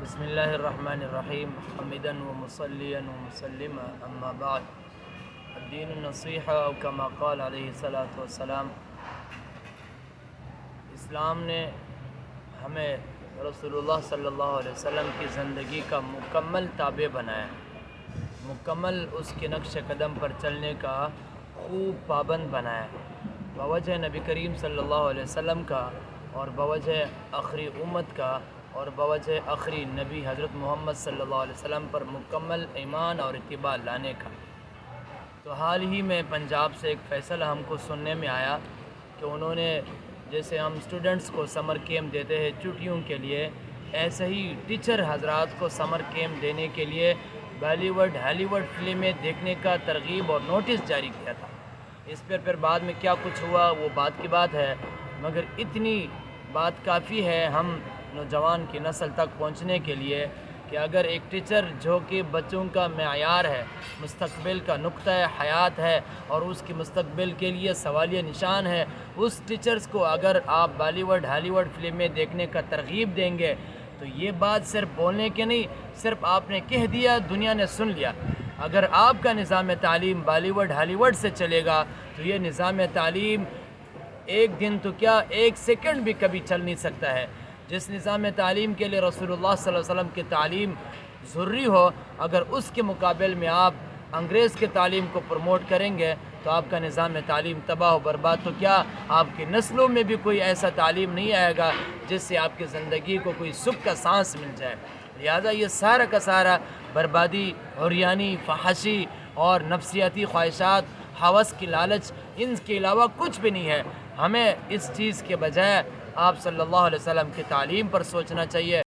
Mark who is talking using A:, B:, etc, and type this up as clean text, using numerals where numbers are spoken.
A: بسم اللہ الرحمن الرحیم حمدا ومصلیا ومسلما اما بعد الدین النصیحہ او کما قال علیہ الصلاۃ والسلام۔ اسلام نے ہمیں رسول اللہ صلی اللہ علیہ وسلم کی زندگی کا مکمل تابع بنایا، مکمل اس کے نقش قدم پر چلنے کا خوب پابند بنایا، بوجہ نبی کریم صلی اللہ علیہ وسلم کا اور بوجہ آخری امت کا اور بوجہ آخری نبی حضرت محمد صلی اللہ علیہ وسلم پر مکمل ایمان اور اتباع لانے کا۔ تو حال ہی میں پنجاب سے ایک فیصلہ ہم کو سننے میں آیا کہ انہوں نے جیسے ہم اسٹوڈنٹس کو سمر کیمپ دیتے ہیں چھٹیوں کے لیے، ایسے ہی ٹیچر حضرات کو سمر کیمپ دینے کے لیے بالی ووڈ ہالی ووڈ فلمیں دیکھنے کا ترغیب اور نوٹس جاری کیا تھا۔ اس پر پھر بعد میں کیا کچھ ہوا وہ بات کی بات ہے، مگر اتنی بات کافی ہے ہم نوجوان کی نسل تک پہنچنے کے لیے کہ اگر ایک ٹیچر جو کہ بچوں کا معیار ہے، مستقبل کا نقطہ حیات ہے اور اس کی مستقبل کے لیے سوالیہ نشان ہے، اس ٹیچرز کو اگر آپ بالی ووڈ ہالی ووڈ فلمیں دیکھنے کا ترغیب دیں گے تو یہ بات صرف بولنے کے نہیں، صرف آپ نے کہہ دیا دنیا نے سن لیا۔ اگر آپ کا نظام تعلیم بالی ووڈ ہالی ووڈ سے چلے گا تو یہ نظام تعلیم ایک دن تو کیا ایک سیکنڈ بھی کبھی چل نہیں سکتا ہے۔ جس نظام تعلیم کے لیے رسول اللہ صلی اللہ علیہ وسلم کی تعلیم ضروری ہو، اگر اس کے مقابل میں آپ انگریز کے تعلیم کو پروموٹ کریں گے تو آپ کا نظام تعلیم تباہ و برباد، تو کیا آپ کی نسلوں میں بھی کوئی ایسا تعلیم نہیں آئے گا جس سے آپ کی زندگی کو کوئی سکھ کا سانس مل جائے۔ لہذا یہ سارا کا سارا بربادی، عریانی، فحاشی اور نفسیاتی خواہشات، ہوس کی لالچ، ان کے علاوہ کچھ بھی نہیں ہے۔ ہمیں اس چیز کے بجائے آپ صلی اللہ علیہ وسلم کی تعلیم پر سوچنا چاہیے۔